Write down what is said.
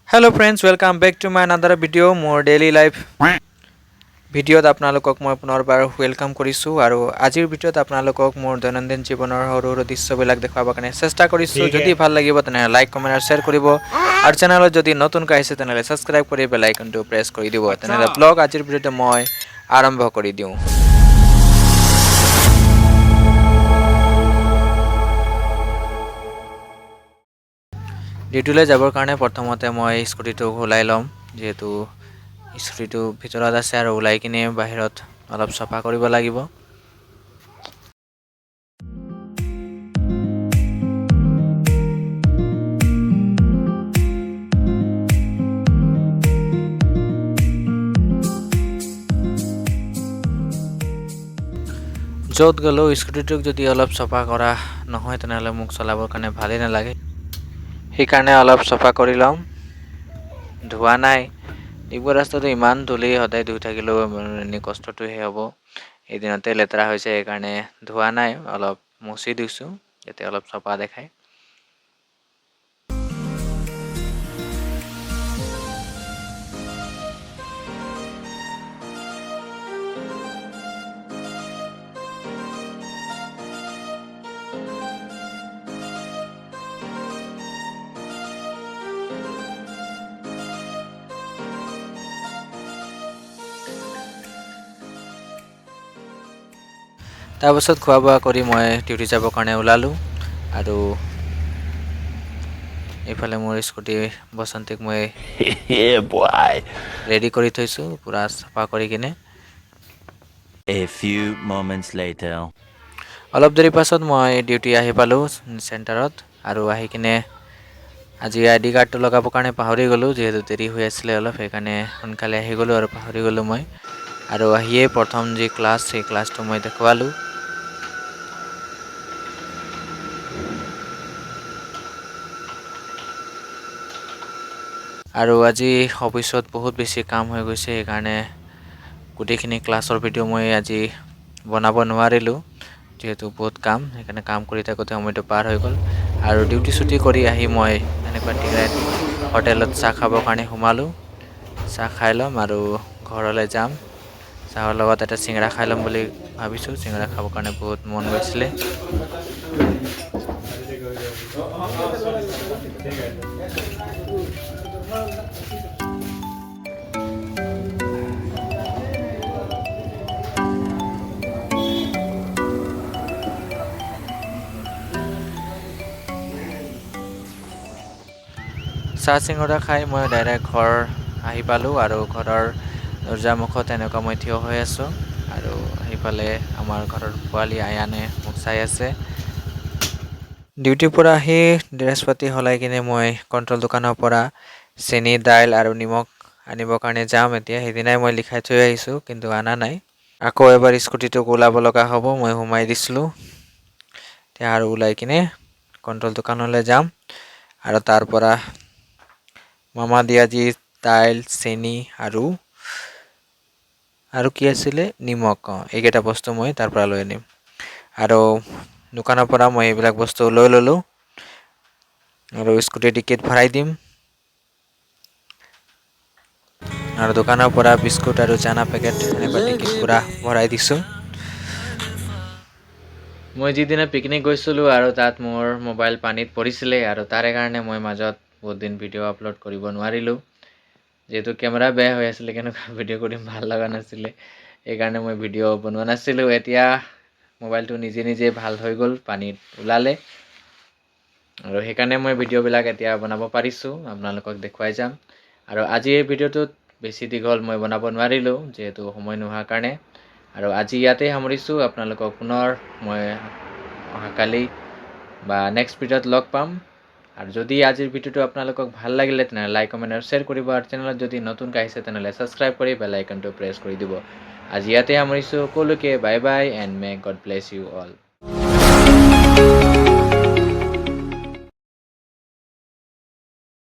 Hello friends, welcome back to my another video more daily life ভিডিঅ'ত আপোনালোকক মই পুনৰবাৰ ওয়েলকাম কৰিছোঁ আৰু আজিৰ ভিডিঅ'ত আপোনালোকক মোৰ দৈনন্দিন জীৱনৰ সৰু সৰু দৃশ্যবিলাক দেখুৱাবৰ কাৰণে চেষ্টা কৰিছোঁ যদি ভাল লাগিব তেনে লাইক কমেন্ট আৰু শ্বেয়াৰ কৰিব আৰু চেনেলত যদি নতুনকৈ আহিছে তেনে সাবস্ক্ৰাইব কৰি বেল আইকনটো প্ৰেছ কৰি দিব তেনে ব্লগ আজিৰ ভিডিঅ'ত মই আৰম্ভ কৰি দিওঁ ডিউটিলৈ যাবৰ কাৰণে প্ৰথমতে মই স্কুটিটো ওলাই ল'ম যেহেতু স্কুটিটো ভিতৰত আছে আৰু ওলাই কিনে বাহিৰত অলপ সফা কৰিব লাগিব য'ত গ'লেও স্কুটিটোক যদি অলপ সফা কৰা নহয় তেনেহ'লে মোক চলাবৰ কাৰণে ভালেই নালাগে সেইকাৰণে অলপ সফা কৰি ল'ম ধোৱা নাই এইবোৰ ৰাস্তাটো ইমান ধূলি সদায় ধুই থাকিলেও এনে কষ্টটোহে হ'ব এদিনতে লেতেৰা হৈছে সেইকাৰণে ধোৱা নাই অলপ মুছি দিছোঁ যাতে অলপ সফা দেখায় তাৰপিছত খোৱা বোৱা কৰি মই ডিউটি যাবৰ কাৰণে ওলালোঁ আৰু এইফালে মোৰ স্কুটি বসন্তিক মই ৰেডি কৰি থৈছোঁ পুৰা সফা কৰি কিনে A few moments later অলপ দেৰি পাছত মই ডিউটি আহি পালোঁ চেণ্টাৰত আৰু আহি কিনে আজি আইডি কাৰ্ডটো লগাবৰ কাৰণে পাহৰি গ'লোঁ যেহেতু দেৰি হৈ আছিলে অলপ সেইকাৰণে সোনকালে আহি গ'লোঁ আৰু পাহৰি গ'লোঁ মই আৰু আহিয়ে প্ৰথম যি ক্লাছ সেই ক্লাছটো মই দেখুৱালোঁ আৰু আজি অফিসত বহুত বেছি কাম হৈ গৈছে সেইকাৰণে গোটেইখিনি ক্লাছৰ ভিডিঅ' মই আজি বনাব নোৱাৰিলোঁ যেহেতু বহুত কাম সেইকাৰণে কাম কৰি থাকোঁতে সময়টো পাৰ হৈ গ'ল আৰু ডিউটি ছুটি কৰি আহি মই এনেকুৱা ডিৰেক্ট হোটেলত চাহ খাবৰ কাৰণে সোমালোঁ চাহ খাই ল'ম আৰু ঘৰলৈ যাম চাহৰ লগত এটা চিংৰা খাই ল'ম বুলি ভাবিছোঁ চিংৰা খাবৰ কাৰণে বহুত মন গৈছিলে চাহ চিঙৰা খাই মই ডাইৰেক্ট ঘৰ আহি পালোঁ আৰু ঘৰৰ দৰ্জা মুখত এনেকুৱা মই থিয় হৈ আছোঁ আৰু সেইফালে আমাৰ ঘৰৰ পোৱালি আয়ানে মোক চাই আছে ডিউটিৰ পৰা আহি ড্ৰেছ পাতি সলাই কিনে মই কণ্ট্ৰল দোকানৰ পৰা চেনি দাইল আৰু নিমখ আনিবৰ কাৰণে যাম এতিয়া সেইদিনাই মই লিখাই থৈ আহিছোঁ কিন্তু আনা নাই আকৌ এবাৰ স্কুটিটোক ওলাব লগা হ'ব মই সোমাই দিছিলোঁ এতিয়া আৰু ওলাই কিনে কণ্ট্ৰল দোকানলৈ যাম আৰু তাৰ পৰা মামা দিয়া যি দাইল চেনি আৰু কি আছিলে নিমখ এইকেইটা বস্তু মই তাৰ পৰা লৈ আনিম আৰু দোকানৰ পৰা মই এইবিলাক বস্তু লৈ ল'লোঁ আৰু স্কুটি টিকেট ভৰাই দিম আৰু দোকানৰ পৰা বিস্কুট আৰু চানা পেকেট এনেকুৱা টিকেট পুৰা ভৰাই দিছোঁ মই যিদিনা পিকনিক গৈছিলোঁ আৰু তাত মোৰ মোবাইল পানীত পৰিছিলে আৰু তাৰে কাৰণে মই মাজত বহুত দিন ভিডিঅ' আপলোড কৰিব নোৱাৰিলোঁ যেহেতু কেমেৰা বেয়া হৈ আছিলে কেনেকুৱা ভিডিঅ' কৰিম ভাল লগা নাছিলে সেইকাৰণে মই ভিডিঅ' বনোৱা নাছিলোঁ এতিয়া মোবাইলটো নিজে নিজে ভাল হৈ গ'ল পানীত ওলালে আৰু সেইকাৰণে মই ভিডিঅ'বিলাক এতিয়া বনাব পাৰিছোঁ আপোনালোকক দেখুৱাই যাম আৰু আজি এই ভিডিঅ'টোত বেছি দীঘল মই বনাব নোৱাৰিলোঁ যেহেতু সময় নোহোৱাৰ কাৰণে আৰু আজি ইয়াতে সামৰিছোঁ আপোনালোকক পুনৰ মই অহাকালি বা নেক্সট ভিডিঅ'ত লগ পাম আৰু যদি আজিৰ ভিডিঅ'টো আপোনালোকক ভাল লাগিলে তেনে লাইক কমেন্ট আৰু শ্বেয়াৰ কৰিব আৰু চেনেলত যদি নতুনকৈ আহিছে তেনে সাবস্ক্ৰাইব কৰি বেল আইকনটো প্ৰেছ কৰি দিব আজি ইয়াতে সামৰিছোঁ সকলোকে bye bye and may God bless you all